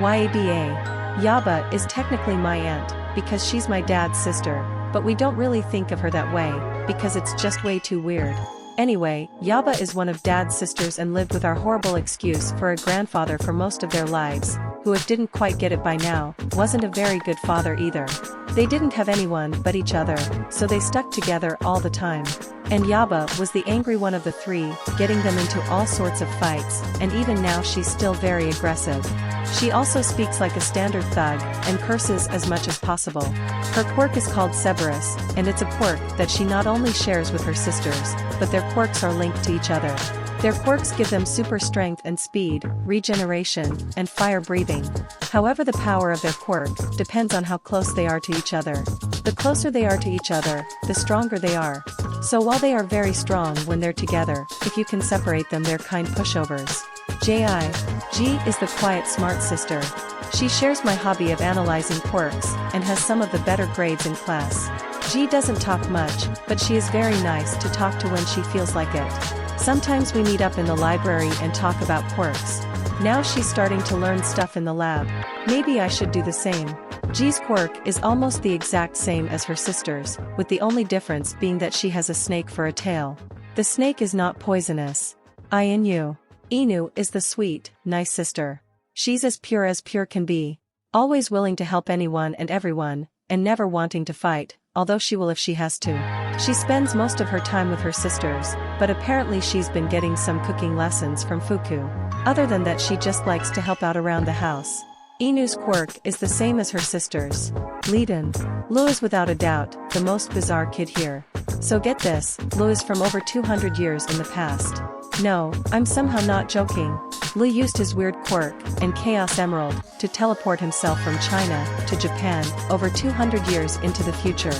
YABA. Yaba is technically my aunt, because she's my dad's sister, but we don't really think of her that way, because it's just way too weird. Anyway, Yaba is one of dad's sisters and lived with our horrible excuse for a grandfather for most of their lives, who if didn't quite get it by now, wasn't a very good father either. They didn't have anyone but each other, so they stuck together all the time. And Yaba was the angry one of the three, getting them into all sorts of fights, and even now she's still very aggressive. She also speaks like a standard thug, and curses as much as possible. Her quirk is called Cerberus, and it's a quirk that she not only shares with her sisters, but their quirks are linked to each other. Their quirks give them super strength and speed, regeneration, and fire breathing. However, the power of their quirk depends on how close they are to each other. The closer they are to each other, the stronger they are. So while they are very strong when they're together, if you can separate them, they're kind pushovers. G is the quiet smart sister. She shares my hobby of analyzing quirks, and has some of the better grades in class. G doesn't talk much, but she is very nice to talk to when she feels like it. Sometimes we meet up in the library and talk about quirks. Now she's starting to learn stuff in the lab. Maybe I should do the same. G's quirk is almost the exact same as her sister's, with the only difference being that she has a snake for a tail. The snake is not poisonous. Inu. Inu is the sweet, nice sister. She's as pure can be. Always willing to help anyone and everyone, and never wanting to fight, although she will if she has to. She spends most of her time with her sisters, but apparently she's been getting some cooking lessons from Fuku. Other than that, she just likes to help out around the house. Inu's quirk is the same as her sister's. Leiden. Lu is without a doubt the most bizarre kid here. So get this, Lu is from over 200 years in the past. No, I'm somehow not joking. Lu used his weird quirk, and Chaos Emerald, to teleport himself from China to Japan, over 200 years into the future.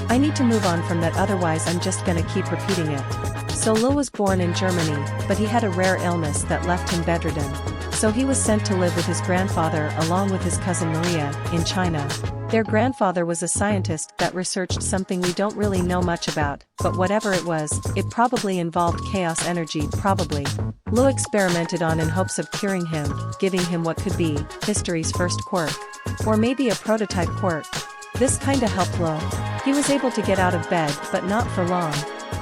I need to move on from that, otherwise I'm just gonna keep repeating it. So Lu was born in Germany, but he had a rare illness that left him bedridden. So he was sent to live with his grandfather along with his cousin Maria, in China. Their grandfather was a scientist that researched something we don't really know much about, but whatever it was, it probably involved chaos energy, probably. Lu experimented on in hopes of curing him, giving him what could be history's first quirk. Or maybe a prototype quirk. This kinda helped Lu. He was able to get out of bed, but not for long.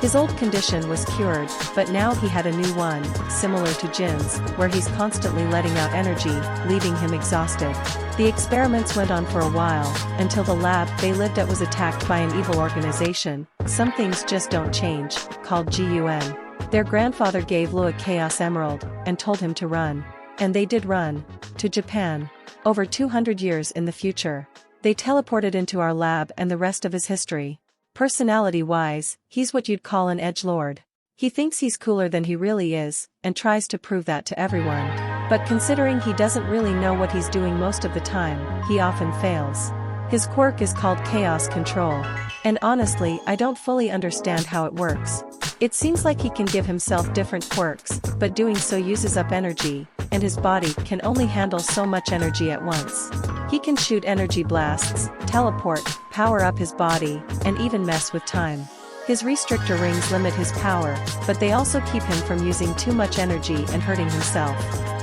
His old condition was cured, but now he had a new one, similar to Jin's, where he's constantly letting out energy, leaving him exhausted. The experiments went on for a while, until the lab they lived at was attacked by an evil organization, some things just don't change, called GUN. Their grandfather gave Lu a Chaos Emerald, and told him to run. And they did run. To Japan. Over 200 years in the future. They teleported into our lab and the rest of his history. Personality-wise, he's what you'd call an edgelord. He thinks he's cooler than he really is, and tries to prove that to everyone. But considering he doesn't really know what he's doing most of the time, he often fails. His quirk is called Chaos Control. And honestly, I don't fully understand how it works. It seems like he can give himself different quirks, but doing so uses up energy, and his body can only handle so much energy at once. He can shoot energy blasts, teleport, power up his body, and even mess with time. His restrictor rings limit his power, but they also keep him from using too much energy and hurting himself.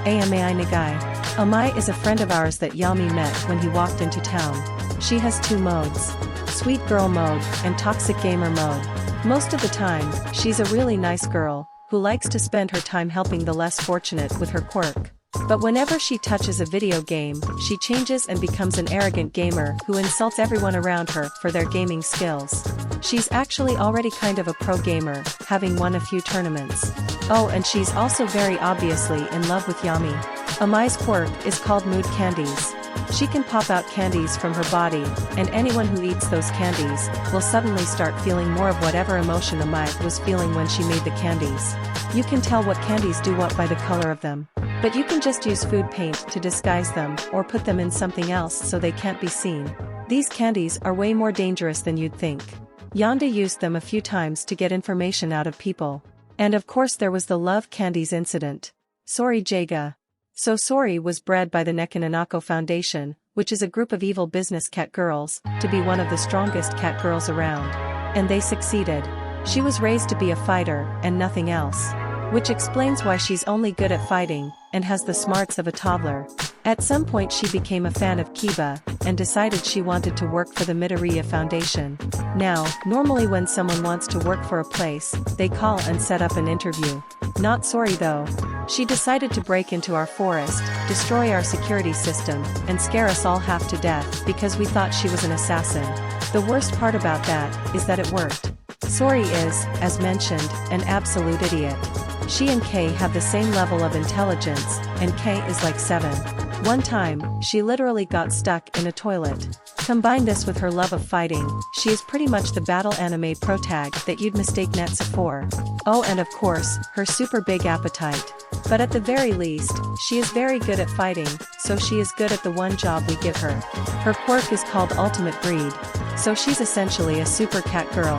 Amai Nagai. Amai is a friend of ours that Yami met when he walked into town. She has two modes. Sweet girl mode, and toxic gamer mode. Most of the time, she's a really nice girl, who likes to spend her time helping the less fortunate with her quirk. But whenever she touches a video game, she changes and becomes an arrogant gamer who insults everyone around her for their gaming skills. She's actually already kind of a pro gamer, having won a few tournaments. Oh, and she's also very obviously in love with Yami. Amai's quirk is called Mood Candies. She can pop out candies from her body, and anyone who eats those candies will suddenly start feeling more of whatever emotion Amai was feeling when she made the candies. You can tell what candies do what by the color of them. But you can just use food paint to disguise them or put them in something else so they can't be seen. These candies are way more dangerous than you'd think. Yonda used them a few times to get information out of people. And of course there was the love candies incident. Sori Jaga. So Sori was bred by the Nekinanako Foundation, which is a group of evil business cat girls, to be one of the strongest cat girls around. And they succeeded. She was raised to be a fighter, and nothing else. Which explains why she's only good at fighting, and has the smarts of a toddler. At some point she became a fan of Kiba, and decided she wanted to work for the Midoriya Foundation. Now, normally when someone wants to work for a place, they call and set up an interview. Not Sori though. She decided to break into our forest, destroy our security system, and scare us all half to death because we thought she was an assassin. The worst part about that is that it worked. Sori is, as mentioned, an absolute idiot. She and Kei have the same level of intelligence, and Kei is like 7. One time, she literally got stuck in a toilet. Combine this with her love of fighting, she is pretty much the battle anime protag that you'd mistake Netsa for. Oh, and of course, her super big appetite. But at the very least, she is very good at fighting, so she is good at the one job we give her. Her quirk is called Ultimate Breed. So she's essentially a super cat girl.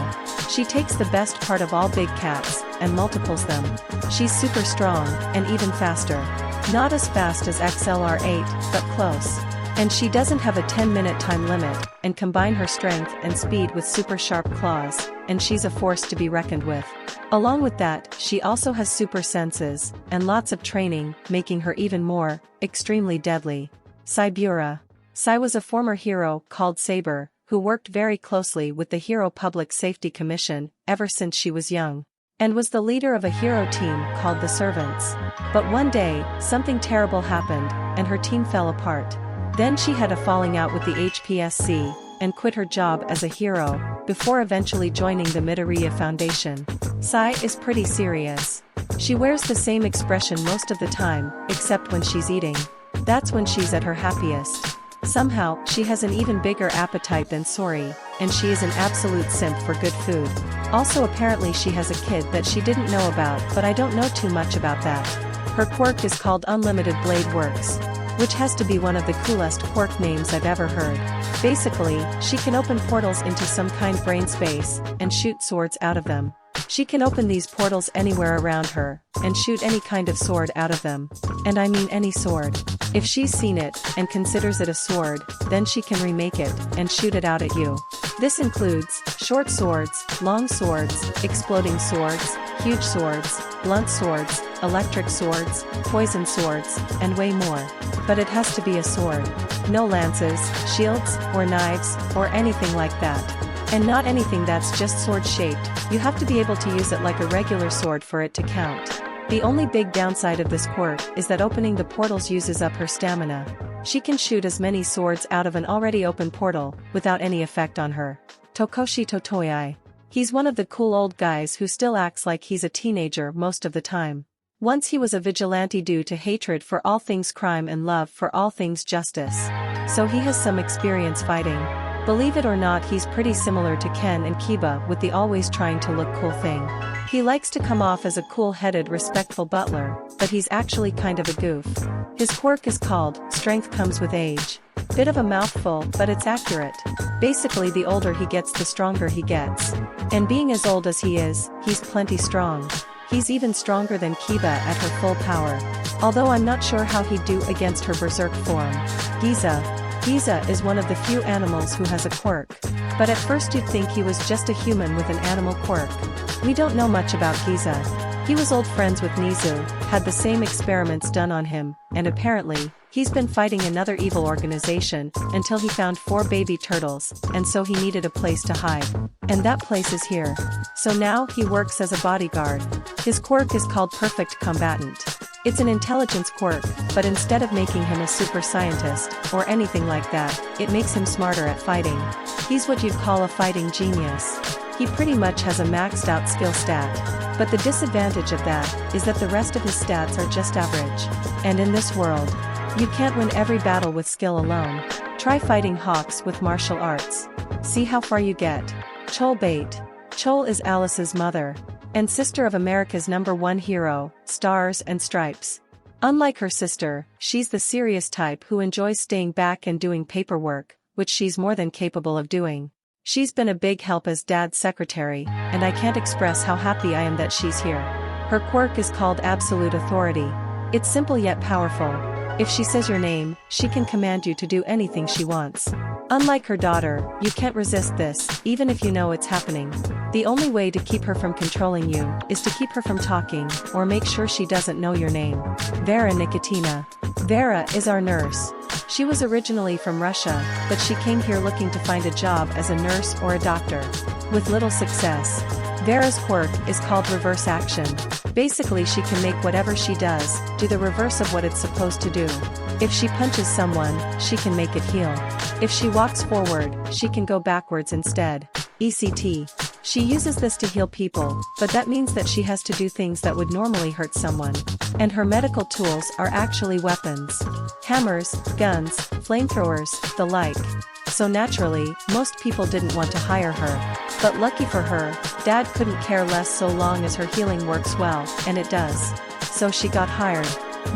She takes the best part of all big cats, and multiples them. She's super strong, and even faster. Not as fast as XLR8, but close. And she doesn't have a 10-minute time limit, and combine her strength and speed with super sharp claws, and she's a force to be reckoned with. Along with that, she also has super senses, and lots of training, making her even more, extremely deadly. Saibura. Sai was a former hero called Saber, who worked very closely with the Hero Public Safety Commission, ever since she was young. And was the leader of a hero team called the Servants. But one day, something terrible happened, and her team fell apart. Then she had a falling out with the HPSC, and quit her job as a hero, before eventually joining the Midoriya Foundation. Sai is pretty serious. She wears the same expression most of the time, except when she's eating. That's when she's at her happiest. Somehow, she has an even bigger appetite than Sori, and she is an absolute simp for good food. Also apparently she has a kid that she didn't know about, but I don't know too much about that. Her quirk is called Unlimited Blade Works, which has to be one of the coolest quirk names I've ever heard. Basically, she can open portals into some kind brain space, and shoot swords out of them. She can open these portals anywhere around her, and shoot any kind of sword out of them. And I mean any sword. If she's seen it, and considers it a sword, then she can remake it, and shoot it out at you. This includes short swords, long swords, exploding swords, huge swords, blunt swords, electric swords, poison swords, and way more. But it has to be a sword. No lances, shields, or knives, or anything like that. And not anything that's just sword-shaped, you have to be able to use it like a regular sword for it to count. The only big downside of this quirk is that opening the portals uses up her stamina. She can shoot as many swords out of an already open portal, without any effect on her. Tokoshi Totoyai. He's one of the cool old guys who still acts like he's a teenager most of the time. Once he was a vigilante due to hatred for all things crime and love for all things justice. So he has some experience fighting. Believe it or not, he's pretty similar to Ken and Kiba with the always trying to look cool thing. He likes to come off as a cool-headed respectful butler, but he's actually kind of a goof. His quirk is called, Strength Comes with Age. Bit of a mouthful, but it's accurate. Basically the older he gets the stronger he gets. And being as old as he is, he's plenty strong. He's even stronger than Kiba at her full power. Although I'm not sure how he'd do against her berserk form. Giza. Giza is one of the few animals who has a quirk. But at first you'd think he was just a human with an animal quirk. We don't know much about Giza. He was old friends with Nizu, had the same experiments done on him, and apparently, he's been fighting another evil organization, until he found 4 baby turtles, and so he needed a place to hide. And that place is here. So now, he works as a bodyguard. His quirk is called Perfect Combatant. It's an intelligence quirk, but instead of making him a super scientist, or anything like that, it makes him smarter at fighting. He's what you'd call a fighting genius. He pretty much has a maxed out skill stat. But the disadvantage of that, is that the rest of his stats are just average. And in this world, you can't win every battle with skill alone. Try fighting hawks with martial arts. See how far you get. Chol Bait. Chol is Alice's mother. And sister of America's #1 hero, Stars and Stripes. Unlike her sister, she's the serious type who enjoys staying back and doing paperwork, which she's more than capable of doing. She's been a big help as Dad's secretary, and I can't express how happy I am that she's here. Her quirk is called Absolute Authority. It's simple yet powerful. If she says your name, she can command you to do anything she wants. Unlike her daughter, you can't resist this, even if you know it's happening. The only way to keep her from controlling you, is to keep her from talking, or make sure she doesn't know your name. Vera Nicotina. Vera is our nurse. She was originally from Russia, but she came here looking to find a job as a nurse or a doctor. With little success. Vera's quirk is called reverse action. Basically she can make whatever she does, do the reverse of what it's supposed to do. If she punches someone, she can make it heal. If she walks forward, she can go backwards instead. ECT. She uses this to heal people, but that means that she has to do things that would normally hurt someone. And her medical tools are actually weapons. Hammers, guns, flamethrowers, the like. So naturally, most people didn't want to hire her. But lucky for her, Dad couldn't care less so long as her healing works well, and it does. So she got hired.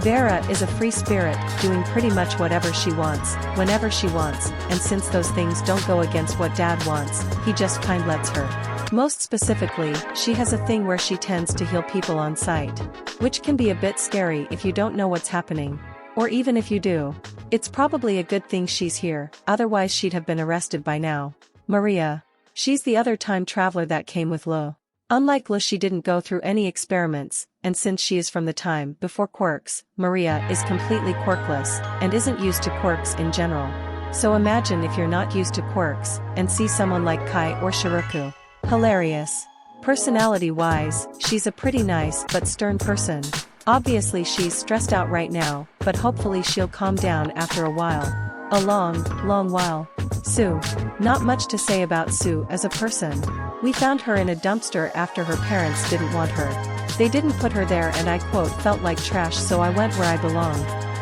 Vera is a free spirit, doing pretty much whatever she wants, whenever she wants, and since those things don't go against what Dad wants, he just kind lets her. Most specifically, she has a thing where she tends to heal people on sight. Which can be a bit scary if you don't know what's happening. Or even if you do. It's probably a good thing she's here, otherwise she'd have been arrested by now. Maria. She's the other time traveler that came with Lo. Unlike Lo, she didn't go through any experiments, and since she is from the time before quirks, Maria is completely quirkless, and isn't used to quirks in general. So imagine if you're not used to quirks, and see someone like Kai or Shiroku. Hilarious. Personality-wise, she's a pretty nice but stern person. Obviously she's stressed out right now, but hopefully she'll calm down after a while. A long, long while. Sue. Not much to say about Sue as a person. We found her in a dumpster after her parents didn't want her. They didn't put her there and I quote felt like trash, so I went where I belong.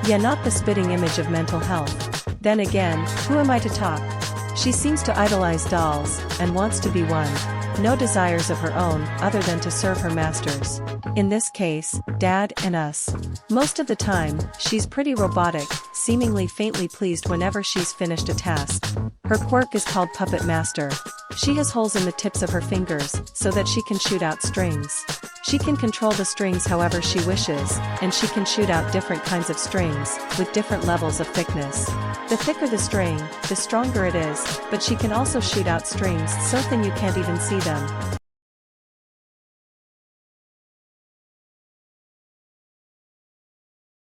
Yeah, not the spitting image of mental health. Then again, who am I to talk? She seems to idolize dolls, and wants to be one. No desires of her own, other than to serve her masters. In this case, Dad and us. Most of the time, she's pretty robotic, seemingly faintly pleased whenever she's finished a task. Her quirk is called Puppet Master. She has holes in the tips of her fingers, so that she can shoot out strings. She can control the strings however she wishes, and she can shoot out different kinds of strings, with different levels of thickness. The thicker the string, the stronger it is, but she can also shoot out strings so thin you can't even see them.